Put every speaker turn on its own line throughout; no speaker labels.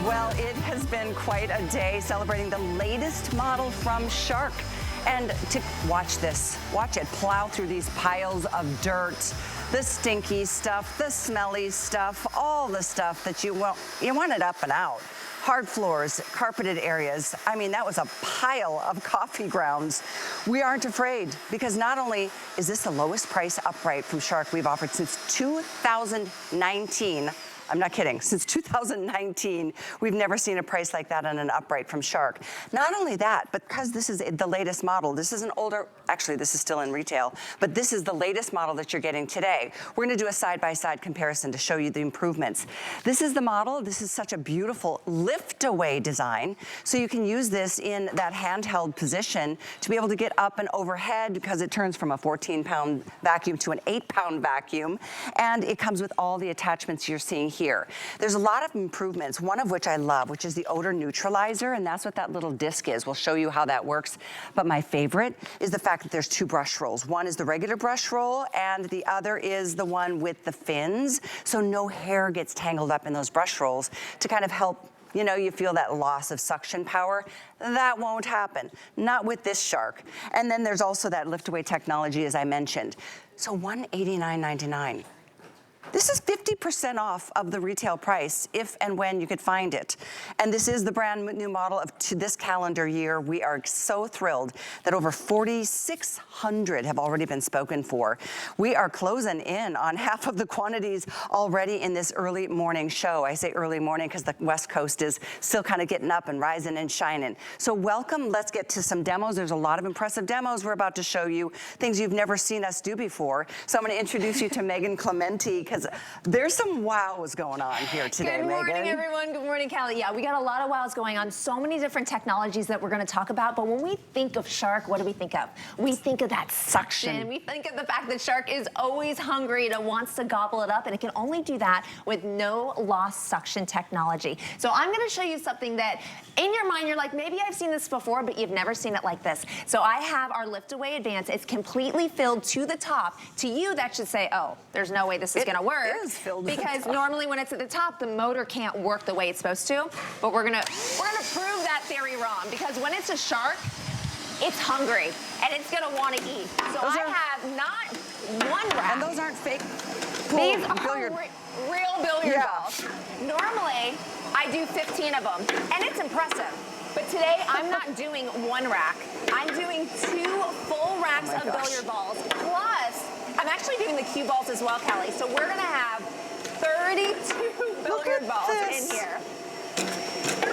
Well, it has been quite a day celebrating the latest model from Shark. And to watch this, watch it plow through these piles of dirt, the stinky stuff, the smelly stuff, all the stuff that you want it up and out. Hard floors, carpeted areas. I mean, that was a pile of coffee grounds. We aren't afraid because not only is this the lowest price upright from Shark we've offered since 2019, I'm not kidding, since 2019, we've never seen a price like that on an upright from Shark. Not only that, but because this is the latest model, this is an older, actually this is still in retail, but this is the latest model that you're getting today. We're gonna do a side-by-side comparison to show you the improvements. This is the model, this is such a beautiful LiftAway design, so you can use this in that handheld position to be able to get up and overhead because it turns from a 14-pound vacuum to an 8-pound vacuum, and it comes with all the attachments you're seeing here. There's a lot of improvements, one of which I love, which is the odor neutralizer, and that's what that little disc is. We'll show you how that works. But my favorite is the fact that there's two brush rolls. One is the regular brush roll, and the other is the one with the fins, so no hair gets tangled up in those brush rolls to kind of help, you know, you feel that loss of suction power. That won't happen, not with this Shark. And then there's also that LiftAway technology, as I mentioned. So $189.99. This is 50% off of the retail price if and when you could find it. And this is the brand new model of this calendar year. We are so thrilled that over 4,600 have already been spoken for. We are closing in on half of the quantities already in this early morning show. I say early morning because the West Coast is still kind of getting up and rising and shining. So welcome, let's get to some demos. There's a lot of impressive demos we're about to show you, things you've never seen us do before. So I'm gonna introduce you to Megan Clementi, because there's some wows going on here today, Megan.
Good morning, everyone. Good morning, Callie. Yeah, we got a lot of wows going on. So many different technologies that we're going to talk about. But when we think of Shark, what do we think of? We think of that suction. We think of the fact that Shark is always hungry and it wants to gobble it up, and it can only do that with no loss suction technology. So I'm going to show you something that, in your mind, you're like, maybe I've seen this before, but you've never seen it like this. So I have our LiftAway Advance. It's completely filled to the top. To you, that should say, oh, there's no way this is going to work.
It is filled
because normally when it's at the top, the motor can't work the way it's supposed to. But we're gonna prove that theory wrong, because when it's a Shark, it's hungry and it's gonna want to eat. So I have not one rack.
And those aren't fake.
These are real billiard balls. Normally, I do 15 of them, and it's impressive. But today, I'm not doing one rack. I'm doing 2 full racks of billiard balls. Plus, I'm actually doing the cue balls as well, Kelly. So we're gonna have 32 billiard balls in here.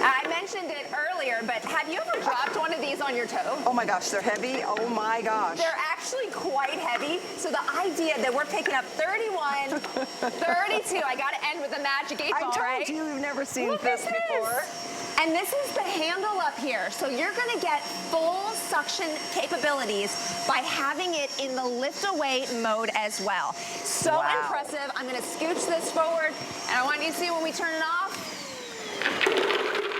I mentioned it earlier, but have you ever dropped one of these on your toe?
Oh my gosh, they're heavy. Oh my gosh.
They're actually quite heavy. So the idea that we're picking up 31, 32, I gotta end with a magic 8 ball, right?
I told you we've never seen this before.
And this is the handle up here. So you're gonna get full suction capabilities by having it in the LiftAway mode as well. So impressive. I'm gonna scooch this forward, and I want you to see when we turn it off,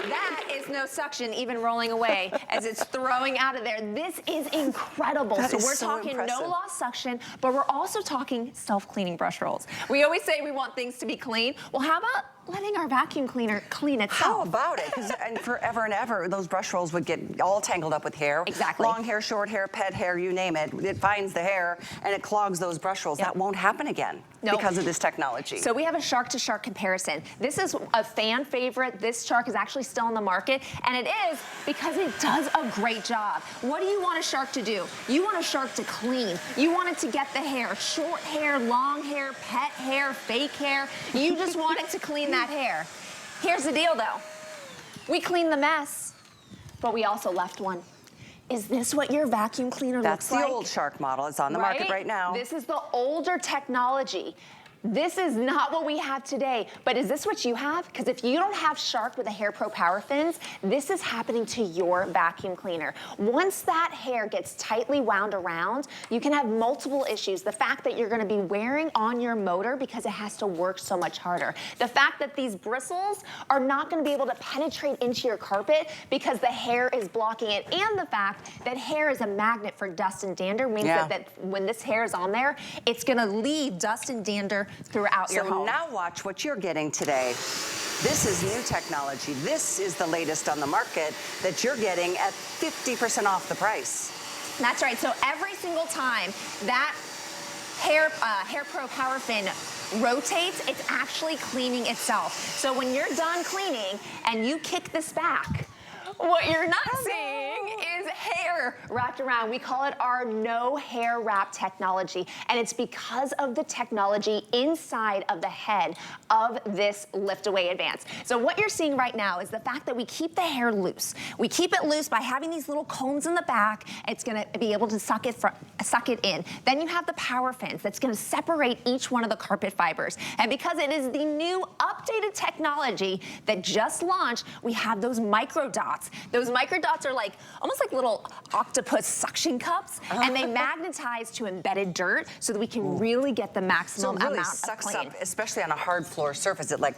that is no suction even rolling away as it's throwing out of there. This is incredible. So we're talking no loss suction, but we're also talking self-cleaning brush rolls. We always say we want things to be clean. Well, how about letting our vacuum cleaner clean itself?
How about it? Because forever and ever, those brush rolls would get all tangled up with hair.
Exactly.
Long hair, short hair, pet hair, you name it. It finds the hair and it clogs those brush rolls. That won't happen again because of this technology.
So we have a Shark to Shark comparison. This is a fan favorite. This Shark is actually still on the market, and it is because it does a great job. What do you want a Shark to do? You want a Shark to clean. You want it to get the hair, short hair, long hair, pet hair, fake hair. You just want it to clean that hair. Here's the deal though. We cleaned the mess, but we also left one. Is this what your vacuum cleaner looks like?
That's the old Shark model. It's on the market right now.
This is the older technology. This is not what we have today, but is this what you have? Because if you don't have Shark with a HairPro PowerFins, this is happening to your vacuum cleaner. Once that hair gets tightly wound around, you can have multiple issues. The fact that you're gonna be wearing on your motor because it has to work so much harder. The fact that these bristles are not gonna be able to penetrate into your carpet because the hair is blocking it. And the fact that hair is a magnet for dust and dander means that when this hair is on there, it's gonna leave dust and dander throughout your home.
So now watch what you're getting today. This is new technology. This is the latest on the market that you're getting at 50% off the price.
That's right. So every single time that HairPro PowerFin rotates, it's actually cleaning itself. So when you're done cleaning and you kick this back, what you're not seeing is hair wrapped around. We call it our no hair wrap technology. And it's because of the technology inside of the head of this LiftAway Advance. So what you're seeing right now is the fact that we keep the hair loose. We keep it loose by having these little cones in the back. It's gonna be able to suck it in. Then you have the PowerFins that's gonna separate each one of the carpet fibers. And because it is the new updated technology that just launched, we have those micro dots. Those micro dots are like, almost like little octopus suction cups, and they magnetize to embedded dirt so that we can really get the maximum
So it really
amount
sucks
of clean.
up, especially on a hard floor surface. It like...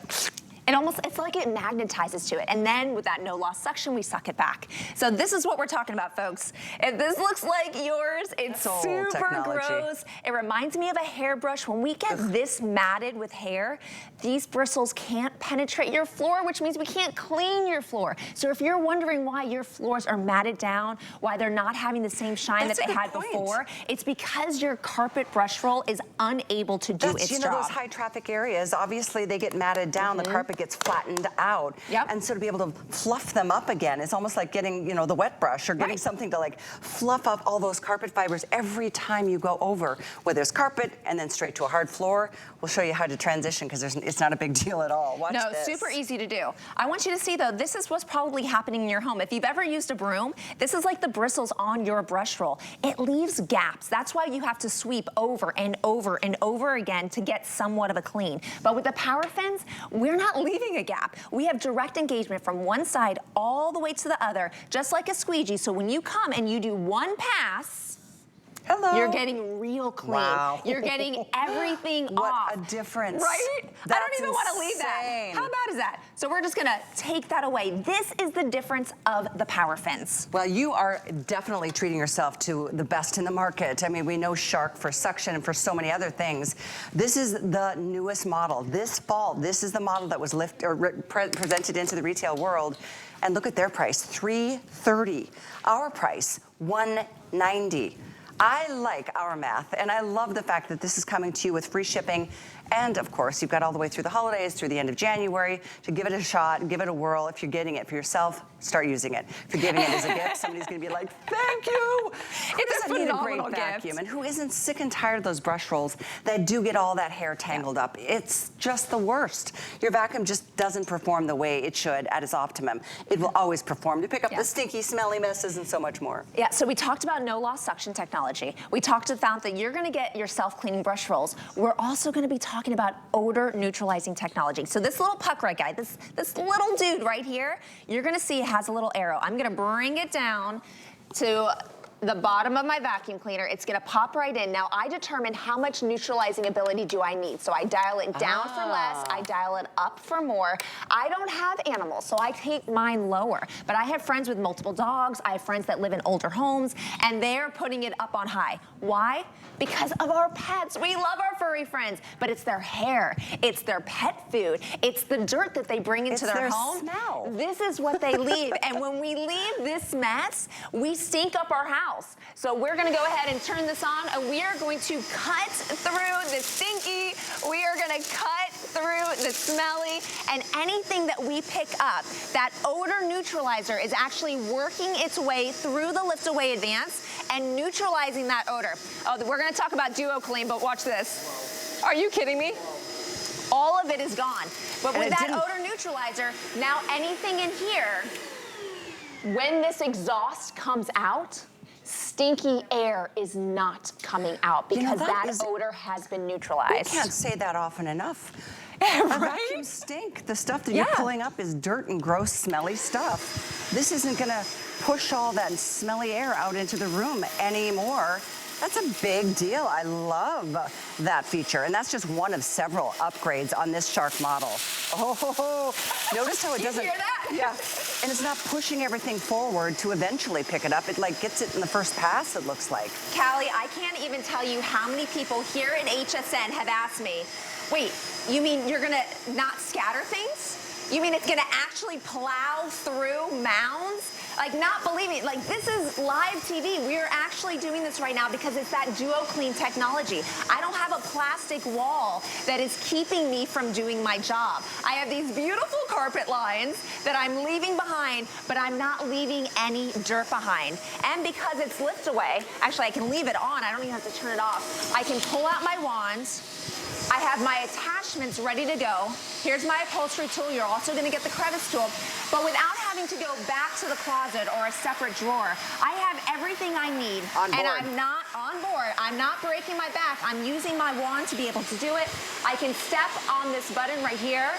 It's like it magnetizes to it. And then with that no loss suction, we suck it back. So this is what we're talking about, folks. If this looks like yours, it's super gross. It reminds me of a hairbrush. When we get this matted with hair, these bristles can't penetrate your floor, which means we can't clean your floor. So if you're wondering why your floors are matted down, why they're not having the same shine that they had before, it's because your carpet brush roll is unable to do its job.
You know, those high traffic areas, obviously they get matted down, the carpet gets flattened out. And so to be able to fluff them up again, it's almost like getting, you know, the wet brush or getting something to like fluff up all those carpet fibers every time you go over, whether it's carpet and then straight to a hard floor. We'll show you how to transition because it's not a big deal at all. Watch this.
Super easy to do. I want you to see though, this is what's probably happening in your home. If you've ever used a broom, this is like the bristles on your brush roll. It leaves gaps. That's why you have to sweep over and over and over again to get somewhat of a clean. But with the PowerFins, we're not leaving a gap. We have direct engagement from one side all the way to the other, just like a squeegee. So when you come and you do one pass, you're getting real clean.
Wow.
You're getting everything off.
What a difference.
Right?
That's
I don't even want to leave that. How bad is that? So we're just gonna take that away. This is the difference of the PowerFins.
Well, you are definitely treating yourself to the best in the market. I mean, we know Shark for suction and for so many other things. This is the newest model. This fall, this is the model that was presented into the retail world. And look at their price, $330. Our price, $190. I like our math, and I love the fact that this is coming to you with free shipping. And of course, you've got all the way through the holidays, through the end of January, to give it a shot, give it a whirl. If you're getting it for yourself, start using it. If you're giving it as a gift, somebody's gonna be like, thank you. Who doesn't need a great vacuum? And who isn't sick and tired of those brush rolls that do get all that hair tangled up? It's just the worst. Your vacuum just doesn't perform the way it should at its optimum. It will always perform to pick up the stinky, smelly messes and so much more.
Yeah, so we talked about no loss suction technology. We talked about that you're gonna get your self-cleaning brush rolls. We're also gonna be talking about odor neutralizing technology. So this little puck right guy, this little dude right here, you're gonna see it has a little arrow. I'm gonna bring it down to the bottom of my vacuum cleaner. It's gonna pop right in. Now I determine how much neutralizing ability do I need. So I dial it down for less, I dial it up for more. I don't have animals, so I take mine lower. But I have friends with multiple dogs, I have friends that live in older homes, and they're putting it up on high. Why? Because of our pets. We love our furry friends, but it's their hair, it's their pet food, it's the dirt that they bring into their home.
Smell.
This is what they leave. And when we leave this mess, we stink up our house. So we're gonna go ahead and turn this on, and we are going to cut through the stinky, we are gonna cut through the smelly, and anything that we pick up, that odor neutralizer is actually working its way through the LiftAway Advance and neutralizing that odor. Oh, we're gonna talk about DuoClean, but watch this. Are you kidding me? All of it is gone. But with that odor neutralizer, now anything in here, when this exhaust comes out, stinky air is not coming out because that odor has been neutralized.
We can't say that often enough. Our vacuums stink. The stuff that you're pulling up is dirt and gross, smelly stuff. This isn't gonna push all that smelly air out into the room anymore. That's a big deal. I love that feature. And that's just one of several upgrades on this Shark model. Oh, notice how it doesn't.
You hear that?
Yeah. And it's not pushing everything forward to eventually pick it up. It like gets it in the first pass, it looks like.
Callie, I can't even tell you how many people here at HSN have asked me, wait, you mean you're gonna not scatter things? You mean it's gonna actually plow through mounds? Like, not believing, like, this is live TV. We are actually doing this right now because it's that DuoClean technology. I don't have a plastic wall that is keeping me from doing my job. I have these beautiful carpet lines that I'm leaving behind, but I'm not leaving any dirt behind. And because it's LiftAway, actually I can leave it on, I don't even have to turn it off. I can pull out my wand. I have my attachments ready to go. Here's my upholstery tool. You're also gonna get the crevice tool. But without having to go back to the closet or a separate drawer, I have everything I need.
On board.
And I'm not on board. I'm not breaking my back. I'm using my wand to be able to do it. I can step on this button right here,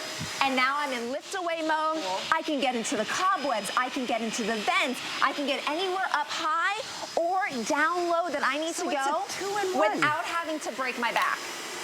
and now I'm in LiftAway mode. I can get into the cobwebs. I can get into the vents. I can get anywhere up high or down low that I need to go
it's a 2-in-1.
without having to break my back.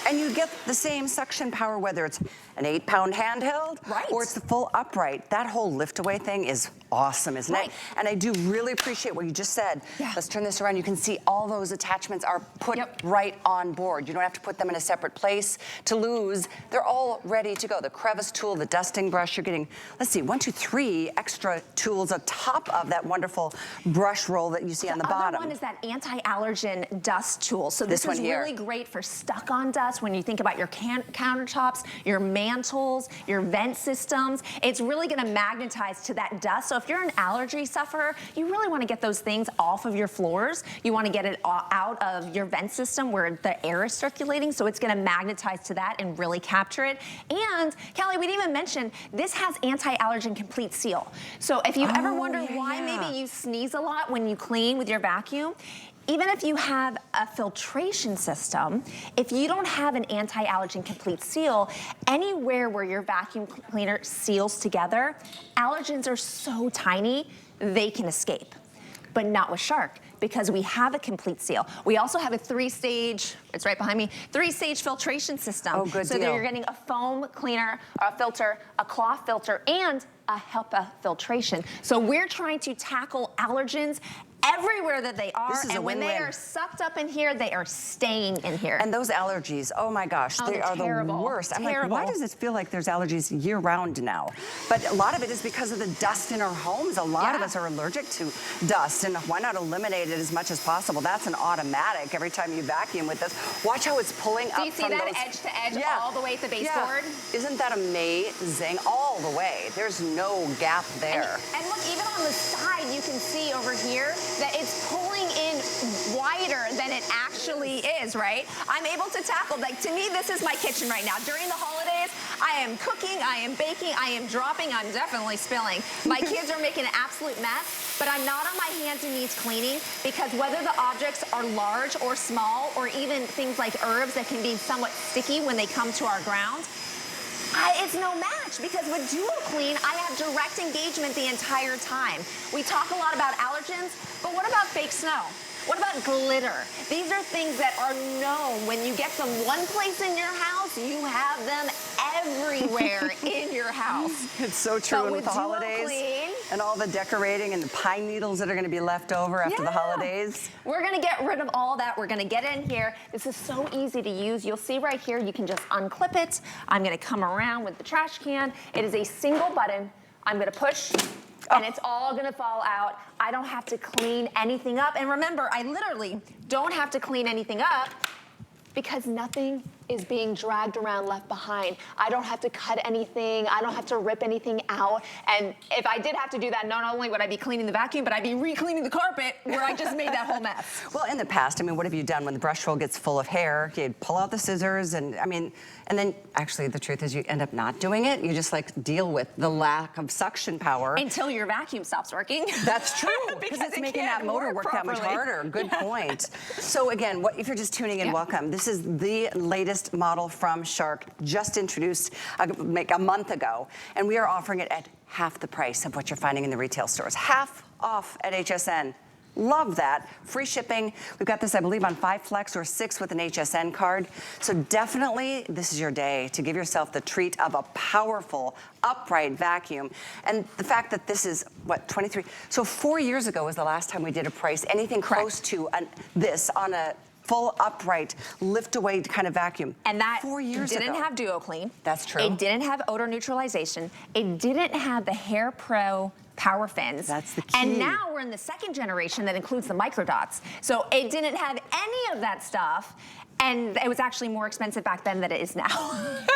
And you get the same suction power, whether it's an 8-pound handheld or it's the full upright. That whole LiftAway thing is awesome, isn't it? And I do really appreciate what you just said. Let's turn this around. You can see all those attachments are put right on board. You don't have to put them in a separate place to lose. They're all ready to go. The crevice tool, the dusting brush, you're getting, let's see, 1, 2, 3 extra tools on top of that wonderful brush roll that you see on the bottom.
The other one is that anti-allergen dust tool. So this is really great for stuck-on dust when you think about your countertops, your mantles, your vent systems. It's really gonna magnetize to that dust. So if you're an allergy sufferer, you really wanna get those things off of your floors. You wanna get it out of your vent system where the air is circulating, so it's gonna magnetize to that and really capture it. And Kelly, we didn't even mention, this has anti-allergen complete seal. So if you ever wonder why maybe you sneeze a lot when you clean with your vacuum, even if you have a filtration system, if you don't have an anti-allergen complete seal, anywhere where your vacuum cleaner seals together, allergens are so tiny, they can escape. But not with Shark, because we have a complete seal. We also have a 3-stage, it's right behind me, 3-stage filtration system.
Oh, good
so
deal.
that you're getting a foam cleaner, a filter, a cloth filter, and a HEPA filtration. So we're trying to tackle allergens everywhere that they are, and when they are sucked up in here, they are staying in here.
And those allergies, oh my gosh, they are the worst. I'm like, why does it feel like there's allergies year-round now? But a lot of it is because of the dust in our homes. A lot of us are allergic to dust, and why not eliminate it as much as possible? That's an automatic every time you vacuum with this. Watch how it's pulling up from those.
Do you see that edge to edge all the way at the baseboard?
Isn't that amazing? All the way. There's no gap there.
And look, even on the side, you can see over here that it's pulling in wider than it actually is, right? I'm able to tackle, like, to me, this is my kitchen right now. During the holidays, I am cooking, I am baking, I am dropping, I'm definitely spilling. My kids are making an absolute mess, but I'm not on my hands and knees cleaning, because whether the objects are large or small, or even things like herbs that can be somewhat sticky when they come to our ground, it's no match, because with DuoClean, I have direct engagement the entire time. We talk a lot about allergens, but what about fake snow? What about glitter? These are things that are known. When you get them one place in your house, you have them everywhere in your house.
It's so true. And with the holidays and all the decorating and the pine needles that are going to be left over after the holidays.
We're going to get rid of all that. We're going to get in here. This is so easy to use. You'll see right here, you can just unclip it. I'm going to come around with the trash can. It is a single button. I'm going to push, and it's all gonna fall out. I don't have to clean anything up. And remember, I literally don't have to clean anything up because nothing is being dragged around left behind. I don't have to cut anything. I don't have to rip anything out. And if I did have to do that, not only would I be cleaning the vacuum, but I'd be re-cleaning the carpet where I just made that whole mess.
Well, in the past, I mean, what have you done when the brush roll gets full of hair? You'd pull out the scissors and, I mean, and then actually the truth is you end up not doing it. You just like deal with the lack of suction power.
Until your vacuum stops working.
That's true, because it's making that motor work that much harder. Good point. So again, if you're just tuning in, welcome. This is the latest model from Shark, just introduced like a month ago, and we are offering it at half the price of what you're finding in the retail stores. Half off at HSN. Love that. Free shipping. We've got this, I believe, on 5 Flex or 6 with an HSN card. So definitely, this is your day to give yourself the treat of a powerful, upright vacuum. And the fact that this is, what, 23? So 4 years ago was the last time we did a price, anything close to this on a full upright, lift-away kind of vacuum.
And that
4 years
didn't
ago.
have DuoClean.
That's true.
It didn't have odor neutralization. It didn't have the HairPro PowerFins.
That's the key.
And now we're in the second generation that includes the microdots. So it didn't have any of that stuff. And it was actually more expensive back then than it is now.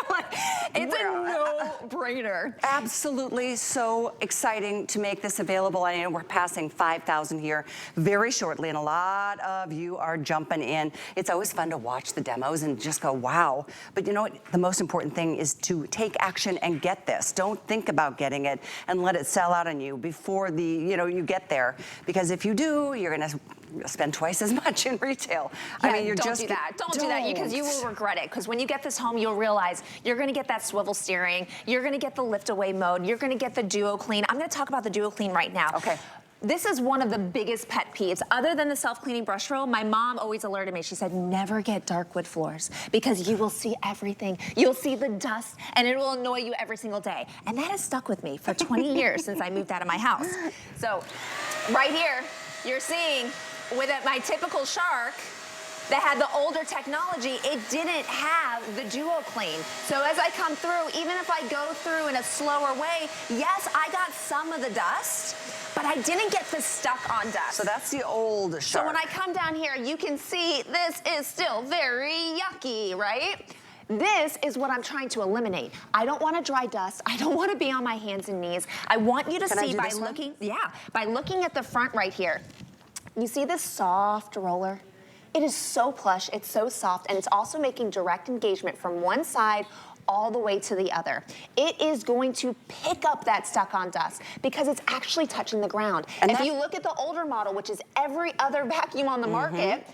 Like, it's a no-brainer.
Absolutely so exciting to make this available. I know we're passing 5,000 here very shortly, and a lot of you are jumping in. It's always fun to watch the demos and just go, wow. But you know what? The most important thing is to take action and get this. Don't think about getting it and let it sell out on you before you get there. Because if you do, you're gonna spend twice as much in retail.
Yeah,
I mean, you're
don't
just
do that. Don't do that, because you will regret it. Because when you get this home, you'll realize you're going to get that swivel steering. You're going to get the lift-away mode. You're going to get the DuoClean. I'm going to talk about the DuoClean right now.
Okay.
This is one of the biggest pet peeves. Other than the self-cleaning brush roll, my mom always alerted me. She said, never get dark wood floors because you will see everything. You'll see the dust, and it will annoy you every single day. And that has stuck with me for 20 years since I moved out of my house. So right here, you're seeing with my typical Shark that had the older technology, it didn't have the DuoClean. So as I come through, even if I go through in a slower way, yes, I got some of the dust, but I didn't get the stuck on dust.
So that's the old Shark.
So when I come down here, you can see this is still very yucky, right? This is what I'm trying to eliminate. I don't want to dry dust. I don't want to be on my hands and knees. I want you to see by looking, by looking at the front right here. You see this soft roller? It is so plush, it's so soft, and it's also making direct engagement from one side all the way to the other. It is going to pick up that stuck on dust because it's actually touching the ground. And if you look at the older model, which is every other vacuum on the market,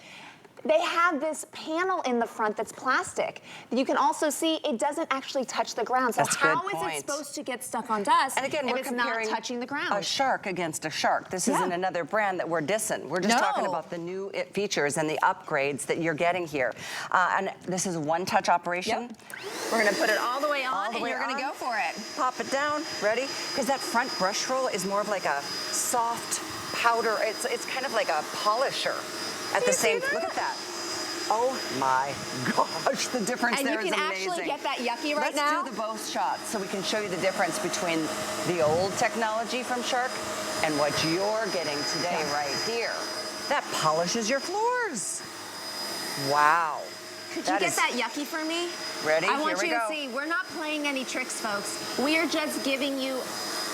they have this panel in the front that's plastic. You can also see it doesn't actually touch the ground. So how is it supposed to get stuck on dust
and again, we're
if it's not touching the ground?
A Shark against a Shark. This isn't another brand that we're dissing. We're just talking about the new features and the upgrades that you're getting here. And this is a one-touch operation.
We're gonna put it all the way on and you're gonna go for it.
Pop it down, ready? Because that front brush roll is more of like a soft powder. It's kind of like a polisher. At the same, look at that. Oh my gosh, the difference there is amazing.
And you can actually get that yucky right now.
Let's do the both shots so we can show you the difference between the old technology from Shark and what you're getting today right here. That polishes your floors. Wow.
Could you get that yucky for me?
Ready?
I want you to see, we're not playing any tricks, folks. We are just giving you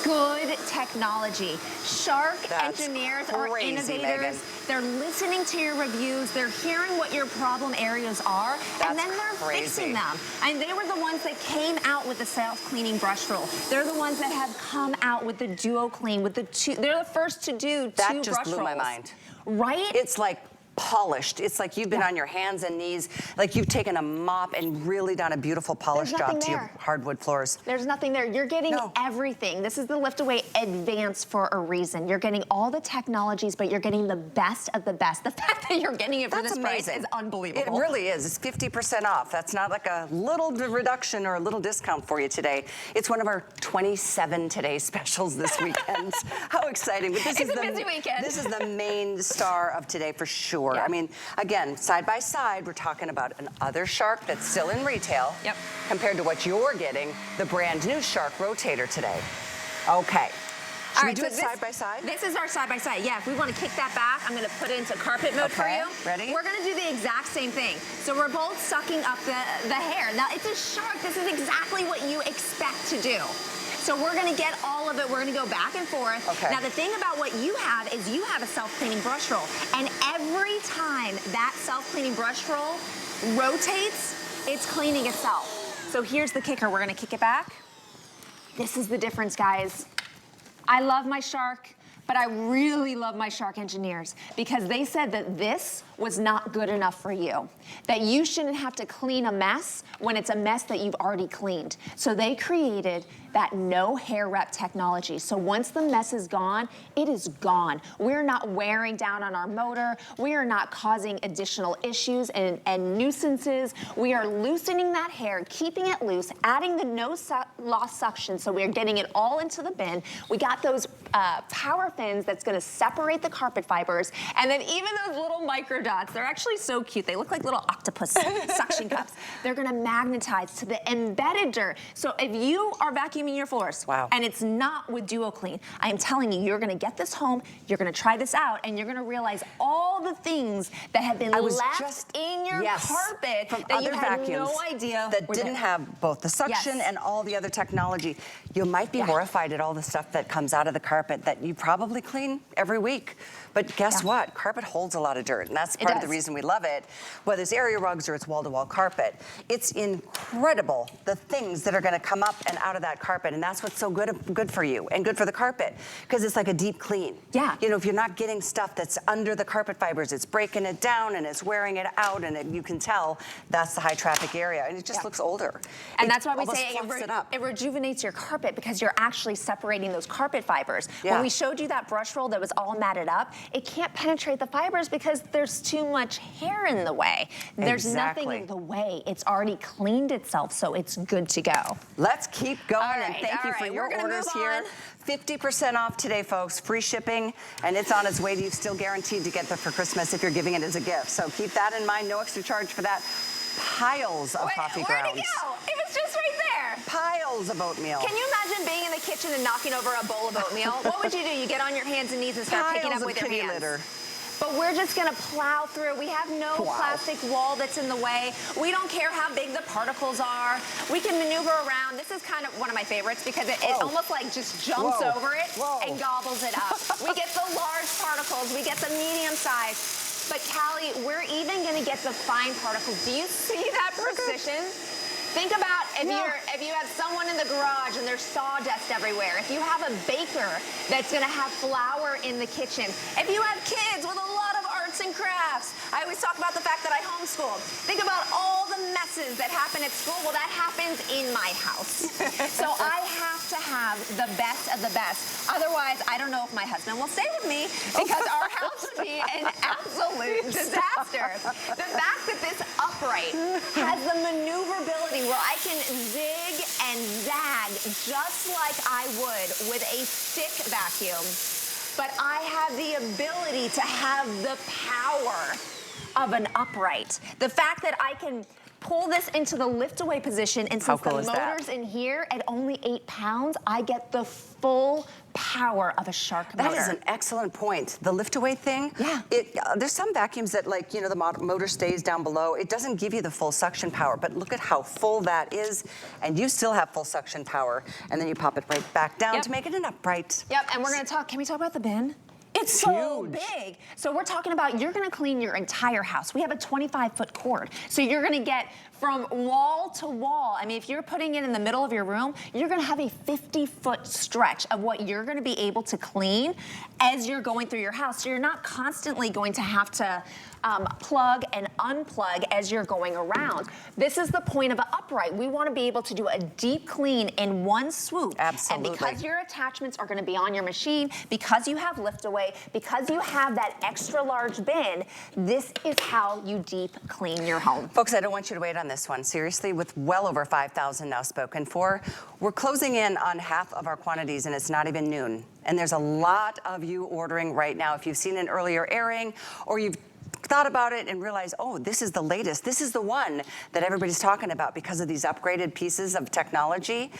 good technology. Shark engineers are innovators. Megan. They're listening to your reviews. They're hearing what your problem areas are, and then they're fixing them. And they were the ones that came out with the self-cleaning brush roll. They're the ones that have come out with the DuoClean, with the they're the first to do two brush rolls.
That just blew my mind.
Right?
It's like polished. It's like you've been on your hands and knees, like you've taken a mop and really done a beautiful polish job to your hardwood floors.
There's nothing there. You're getting everything. This is the LiftAway Advanced for a reason. You're getting all the technologies, but you're getting the best of the best. The fact that you're getting it for this price is unbelievable.
It really is. It's 50% off. That's not like a little reduction or a little discount for you today. It's one of our 27 Today specials this weekend. How exciting. But this
is a busy weekend.
This is the main star of today for sure. Yeah. I mean, again, side by side, we're talking about an other Shark that's still in retail compared to what you're getting, the brand new Shark Rotator today. Okay. Should we do it side by side?
This is our side by side. Yeah, if we want to kick that back, I'm going to put it into carpet mode for you.
Ready?
We're going to do the exact same thing. So we're both sucking up the hair. Now, it's a Shark. This is exactly what you expect to do. So we're gonna get all of it. We're gonna go back and forth.
Okay.
Now the thing about what you have is you have a self-cleaning brush roll. And every time that self-cleaning brush roll rotates, it's cleaning itself. So here's the kicker. We're gonna kick it back. This is the difference, guys. I love my Shark, but I really love my Shark engineers because they said that this was not good enough for you, that you shouldn't have to clean a mess when it's a mess that you've already cleaned. So they created that no hair rep technology. So once the mess is gone, it is gone. We're not wearing down on our motor. We are not causing additional issues and nuisances. We are loosening that hair, keeping it loose, adding the no loss suction, so we're getting it all into the bin. We got those power PowerFins that's gonna separate the carpet fibers, and then even those little micro dots, they're actually so cute. They look like little octopus suction cups. They're gonna magnetize to the embedded dirt. So if you are vacuuming your floors, and it's not with DuoClean, I am telling you, you're gonna get this home, you're gonna try this out, and you're gonna realize all the things that have been left in your carpet
from
that you
other
had
vacuums
no idea
that didn't have both the suction and all the other technology. You might be horrified at all the stuff that comes out of the carpet that you probably clean every week. But guess what? Carpet holds a lot of dirt, and that's part of the reason we love it. Whether it's area rugs or it's wall-to-wall carpet, it's incredible the things that are gonna come up and out of that carpet, and that's what's so good for you and good for the carpet, because it's like a deep clean. You know, if you're not getting stuff that's under the carpet fibers, it's breaking it down and it's wearing it out, and you can tell that's the high traffic area, and it just looks older.
And that's why we say it rejuvenates your carpet, because you're actually separating those carpet fibers. When we showed you that brush roll that was all matted up, it can't penetrate the fibers because there's too much hair in the way. There's nothing in the way. It's already cleaned itself, so it's good to go.
Let's keep going, and thank you for your orders here. 50% off today, folks. Free shipping, and it's on its way to you. Still guaranteed to get that for Christmas if you're giving it as a gift. So keep that in mind. No extra charge for that. Piles of coffee grounds.
Where'd it go? It was just right there.
Piles of oatmeal.
Can you imagine being in the kitchen and knocking over a bowl of oatmeal? What would you do? You get on your hands and knees and start picking up with your hands.
Litter.
But we're just gonna plow through. We have no plastic wall that's in the way. We don't care how big the particles are. We can maneuver around. This is kind of one of my favorites because it almost like just jumps over it and gobbles it up. We get the large particles, we get the medium size. But Callie, we're even gonna get the fine particles. Do you see that precision? Think about if you have someone in the garage and there's sawdust everywhere. If you have a baker that's gonna have flour in the kitchen. If you have kids with a lot of arts and crafts. I always talk about the fact that I homeschool. Think about all the messes that happen at school. Well, that happens in my house. So I have to have the best of the best. Otherwise, I don't know if my husband will stay with me because our house would be an absolute disaster. The fact that this upright has the maneuverability where I can zig and zag just like I would with a stick vacuum, but I have the ability to have the power of an upright. The fact that I can pull this into the lift-away position, and since the motor's in here at only 8 pounds, I get the full power of a Shark motor.
That is an excellent point. The lift-away thing, there's some vacuums that, like, you know, the motor stays down below. It doesn't give you the full suction power, but look at how full that is, and you still have full suction power, and then you pop it right back down to make it an upright.
And we're gonna talk, can we talk about the bin? It's so big. So we're talking about, you're gonna clean your entire house. We have a 25-foot cord. So you're gonna get from wall to wall. I mean, if you're putting it in the middle of your room, you're gonna have a 50-foot stretch of what you're gonna be able to clean as you're going through your house. So you're not constantly going to have to plug and unplug as you're going around. This is the point of an upright. We want to be able to do a deep clean in one swoop.
Absolutely.
And because your attachments are going to be on your machine, because you have lift-away, because you have that extra large bin, this is how you deep clean your home.
Folks, I don't want you to wait on this one. Seriously, with well over 5,000 now spoken for, we're closing in on half of our quantities, and it's not even noon. And there's a lot of you ordering right now. If you've seen an earlier airing, or you've thought about it and realized, oh, this is the latest. This is the one that everybody's talking about because of these upgraded pieces of technology.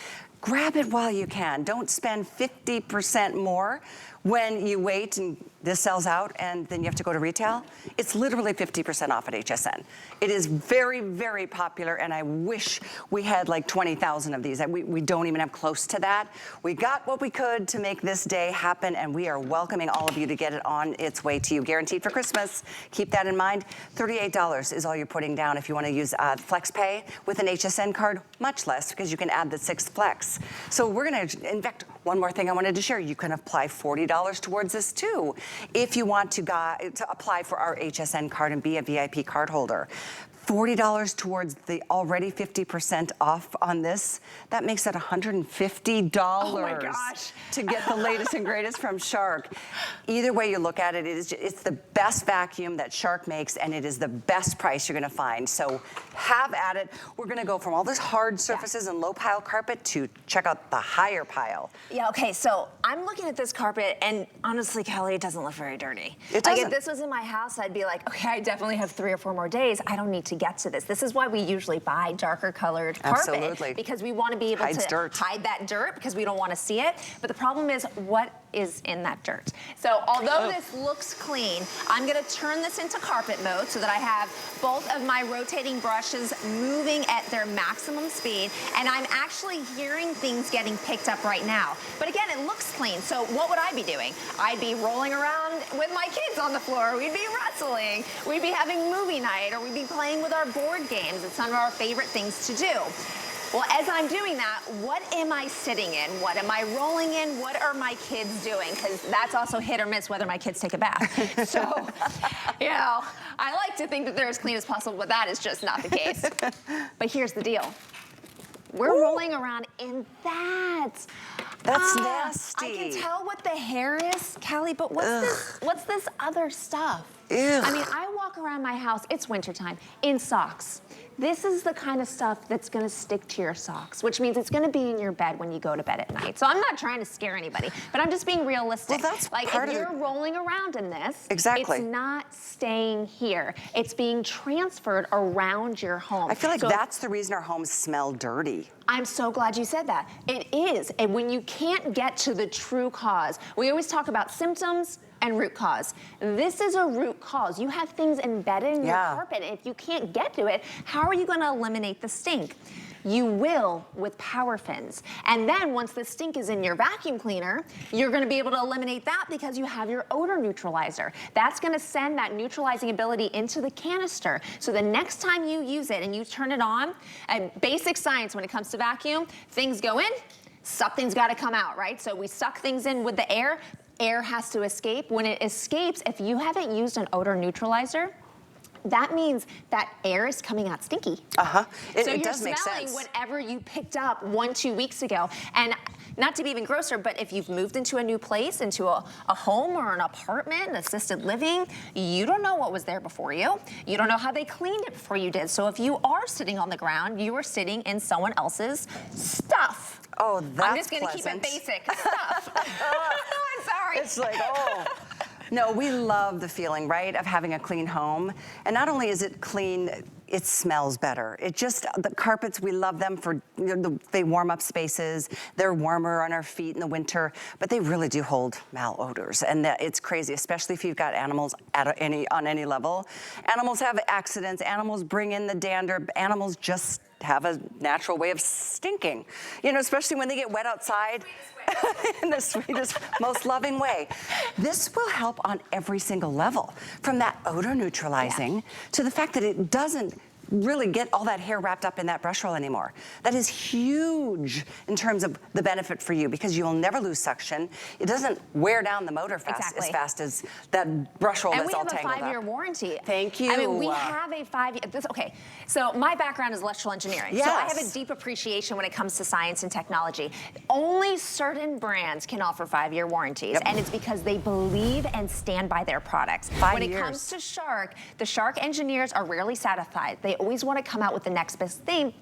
Grab it while you can. Don't spend 50% more when you wait and this sells out and then you have to go to retail. It's literally 50% off at HSN. It is very, very popular, and I wish we had like 20,000 of these. We don't even have close to that. We got what we could to make this day happen, and we are welcoming all of you to get it on its way to you. Guaranteed for Christmas. Keep that in mind. $38 is all you're putting down if you want to use FlexPay with an HSN card. Much less, because you can add the 6th Flex. So we're going to, in fact, one more thing I wanted to share. You can apply $40 towards this too if you want to apply for our HSN card and be a VIP card holder. $40 towards the already 50% off on this. That makes it $150
Oh my gosh.
to get the latest and greatest from Shark. Either way you look at it, it's the best vacuum that Shark makes, and it is the best price you're gonna find. So have at it. We're gonna go from all this hard surfaces and low pile carpet to check out the higher pile.
Yeah, okay, so I'm looking at this carpet, and honestly, Kelly, it doesn't look very dirty.
It
Like,
doesn't.
if this was in my house, I'd be like, okay, I definitely have 3 or 4 more days. I don't need to get to this. This is why we usually buy darker colored carpet.
Absolutely.
Because we want to be able
Hides
to
dirt.
hide that dirt because we don't want to see it. But the problem is, what is in that dirt? So although this looks clean, I'm gonna turn this into carpet mode so that I have both of my rotating brushes moving at their maximum speed, and I'm actually hearing things getting picked up right now. But again, it looks clean, so what would I be doing? I'd be rolling around with my kids on the floor, we'd be wrestling, we'd be having movie night, or we'd be playing with our board games. It's some of our favorite things to do. Well, as I'm doing that, what am I sitting in? What am I rolling in? What are my kids doing? Because that's also hit or miss whether my kids take a bath. So, you know, I like to think that they're as clean as possible, but that is just not the case. But here's the deal. We're rolling around in that.
That's nasty.
I can tell what the hair is, Callie, but what's this other stuff?
Ew.
I mean, I walk around my house, it's wintertime, in socks. This is the kind of stuff that's gonna stick to your socks, which means it's gonna be in your bed when you go to bed at night. So I'm not trying to scare anybody, but I'm just being realistic.
Well, that's
like,
part
if
of
you're rolling around in this,
Exactly.
it's not staying here. It's being transferred around your home.
I feel like
So
that's the reason our homes smell dirty.
I'm so glad you said that. It is, and when you can't get to the true cause, we always talk about symptoms and root cause. This is a root cause. You have things embedded in your carpet, and if you can't get to it, how are you gonna eliminate the stink? You will with PowerFins. And then once the stink is in your vacuum cleaner, you're gonna be able to eliminate that because you have your odor neutralizer. That's gonna send that neutralizing ability into the canister. So the next time you use it and you turn it on, and basic science when it comes to vacuum, things go in, something's gotta come out, right? So we suck things in with the air has to escape. When it escapes, if you haven't used an odor neutralizer, that means that air is coming out stinky.
So
It
does make
smelling
sense.
whatever you picked up 1-2 weeks ago. And not to be even grosser, but if you've moved into a new place, into a home or an apartment, an assisted living, you don't know what was there before you. You don't know how they cleaned it before you did. So if you are sitting on the ground, you are sitting in someone else's stuff.
Oh, that's
I'm just gonna keep it basic. Stuff. I'm sorry.
It's like, oh. No, we love the feeling, right, of having a clean home. And not only is it clean, it smells better. It just, the carpets, we love them for, they warm up spaces. They're warmer on our feet in the winter, but they really do hold malodors. And it's crazy, especially if you've got animals on any level. Animals have accidents, animals bring in the dander, animals just have a natural way of stinking. You know, especially when they get wet outside. In the sweetest, most loving way. This will help on every single level, from that odor neutralizing to the fact that it doesn't really get all that hair wrapped up in that brush roll anymore. That is huge in terms of the benefit for you, because you'll never lose suction. It doesn't wear down the motor as fast as that brush roll that's all tangled up.
And we have a 5-year warranty.
Thank you.
I mean, we have a 5-year, okay, so my background is electrical engineering.
Yes.
So I have a deep appreciation when it comes to science and technology. Only certain brands can offer 5-year warranties, and it's because they believe and stand by their products.
5
when
years.
it comes to Shark, the Shark engineers are rarely satisfied. They always want to come out with the next best thing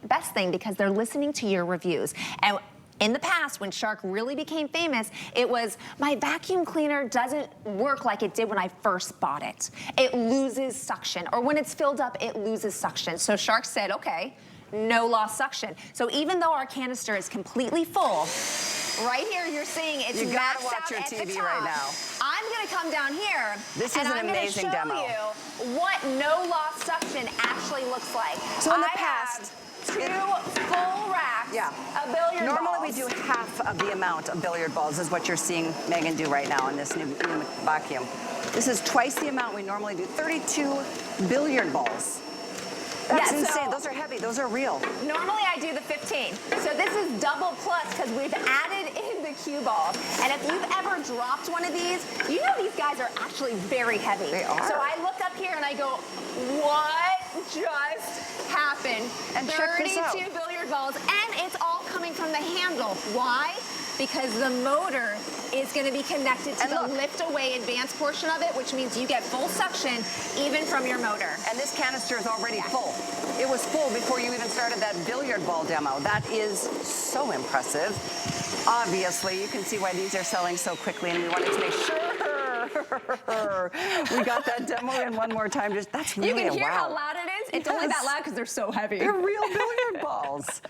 because they're listening to your reviews. And in the past, when Shark really became famous, it was, my vacuum cleaner doesn't work like it did when I first bought it. It loses suction, or when it's filled up, it loses suction. So Shark said, okay, no lost suction. So even though our canister is completely full, right here you're seeing it's
you gotta
maxed
watch
out
your
at
TV
the top.
right now.
I'm gonna come down here
This
and
is an
I'm
amazing
gonna show
demo.
you what no lost suction actually looks like.
So in the
I
past,
have 2 full racks of billiard balls.
Normally we do half of the amount of billiard balls is what you're seeing Megan do right now in this new vacuum. This is twice the amount we normally do, 32 billiard balls. That's insane. Those are heavy. Those are real.
Normally I do the 15. So this is double plus because we've added in the cue balls. And if you've ever dropped one of these, you know these guys are actually very heavy.
They are.
So I look up here and I go, what just happened.
And check this out.
32 billiard balls, and it's all coming from the handle. Why? Because the motor is going to be connected to the LiftAway advanced portion of it, which means you get full suction even from your motor.
And this canister is already full. It was full before you even started that billiard ball demo. That is so impressive. Obviously, you can see why these are selling so quickly, and we wanted to make sure we got that demo in one more time. That's really
You can hear
wow.
how loud it is. It's only that loud because they're so heavy.
They're real billiard balls.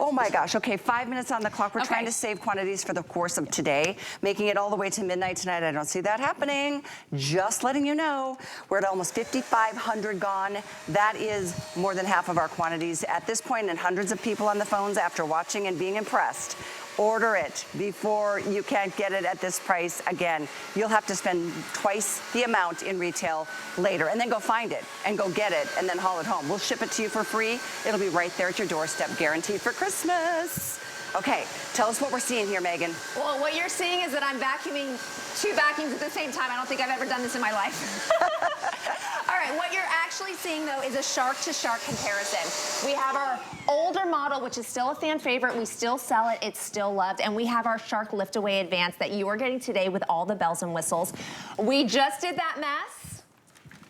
Oh my gosh, okay, 5 minutes on the clock. We're trying to save quantities for the course of today, making it all the way to midnight tonight. I don't see that happening. Just letting you know, we're at almost 5,500 gone. That is more than half of our quantities at this point, and hundreds of people on the phones after watching and being impressed. Order it before you can't get it at this price again. You'll have to spend twice the amount in retail later, and then go find it and go get it and then haul it home. We'll ship it to you for free. It'll be right there at your doorstep, guaranteed for Christmas. Okay, tell us what we're seeing here, Megan.
Well, what you're seeing is that I'm vacuuming 2 vacuums at the same time. I don't think I've ever done this in my life. All right, what you're actually seeing, though, is a shark-to-shark comparison. We have our older model, which is still a fan favorite. We still sell it. It's still loved. And we have our Shark LiftAway Advanced that you are getting today with all the bells and whistles. We just did that mess,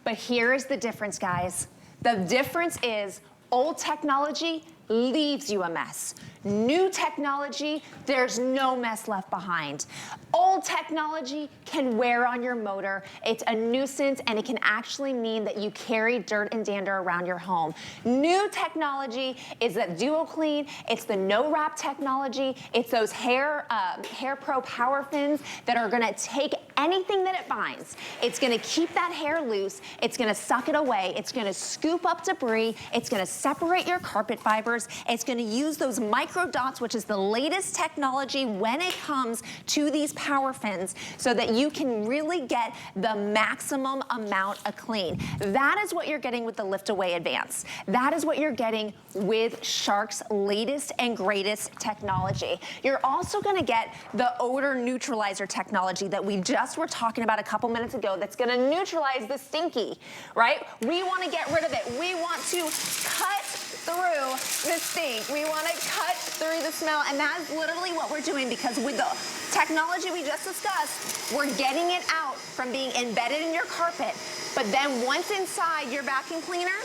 but here is the difference, guys. The difference is old technology leaves you a mess. New technology, there's no mess left behind. Old technology can wear on your motor. It's a nuisance, and it can actually mean that you carry dirt and dander around your home. New technology is that DuoClean. It's the no-wrap technology. It's those HairPro PowerFins that are gonna take anything that it binds. It's gonna keep that hair loose. It's gonna suck it away. It's gonna scoop up debris. It's gonna separate your carpet fibers. It's gonna use those micro dots, which is the latest technology when it comes to these PowerFins, so that you can really get the maximum amount of clean. That is what you're getting with the LiftAway Advance. That is what you're getting with Shark's latest and greatest technology. You're also gonna get the Odor Neutralizer Technology that we just were talking about a couple minutes ago, that's gonna neutralize the stinky, right? We wanna get rid of it. We want to cut through the stink. We wanna cut through the smell, and that's literally what we're doing, because with the technology we just discussed, we're getting it out from being embedded in your carpet. But then once inside your vacuum cleaner,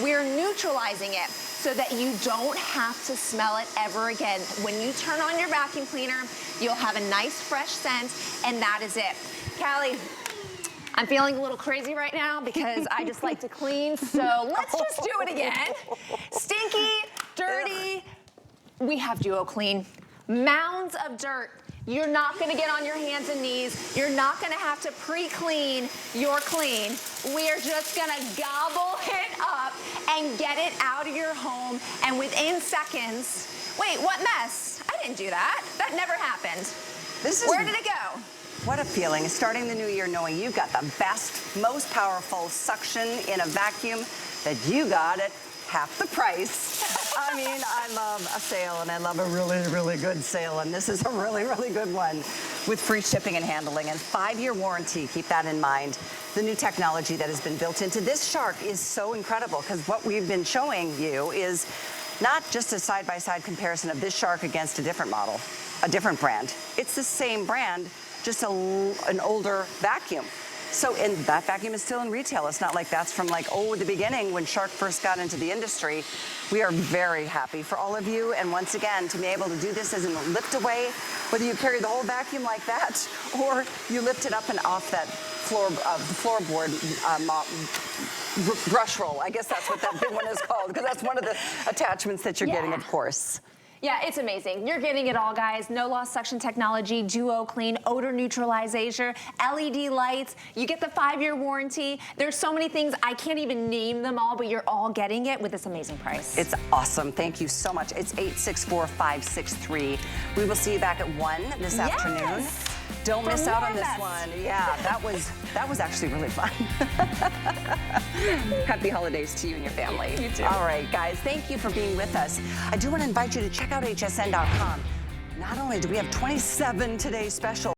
we're neutralizing it so that you don't have to smell it ever again. When you turn on your vacuum cleaner, you'll have a nice fresh scent, and that is it. Callie, I'm feeling a little crazy right now because I just like to clean, so let's just do it again. Stinky, dirty, we have DuoClean. Mounds of dirt. You're not gonna get on your hands and knees. You're not gonna have to pre-clean your clean. We are just gonna gobble it up and get it out of your home, and within seconds, wait, what mess? I didn't do that. That never happened. Where did it go?
What a feeling, starting the new year knowing you've got the best, most powerful suction in a vacuum that you got at half the price. I mean, I love a sale, and I love a really, really good sale, and this is a really, really good one with free shipping and handling and 5-year warranty. Keep that in mind. The new technology that has been built into this Shark is so incredible, because what we've been showing you is not just a side-by-side comparison of this Shark against a different model, a different brand. It's the same brand, just an older vacuum. So, and that vacuum is still in retail. It's not like that's from the beginning when Shark first got into the industry. We are very happy for all of you. And once again, to be able to do this as a LiftAway, whether you carry the whole vacuum like that, or you lift it up and off that floorboard brush roll. I guess that's what that big one is called, because that's one of the attachments that you're getting, of course.
Yeah, it's amazing. You're getting it all, guys. No loss suction technology, DuoClean, odor neutralizer, LED lights. You get the 5-year warranty. There's so many things. I can't even name them all, but you're all getting it with this amazing price.
It's awesome. Thank you so much. It's 864-563. We will see you back at 1 this afternoon. Don't miss out on this one. Yeah, that was actually really fun. Happy holidays to you and your family.
You too.
All right, guys, thank you for being with us. I do want to invite you to check out hsn.com. Not only do we have 27 today's special,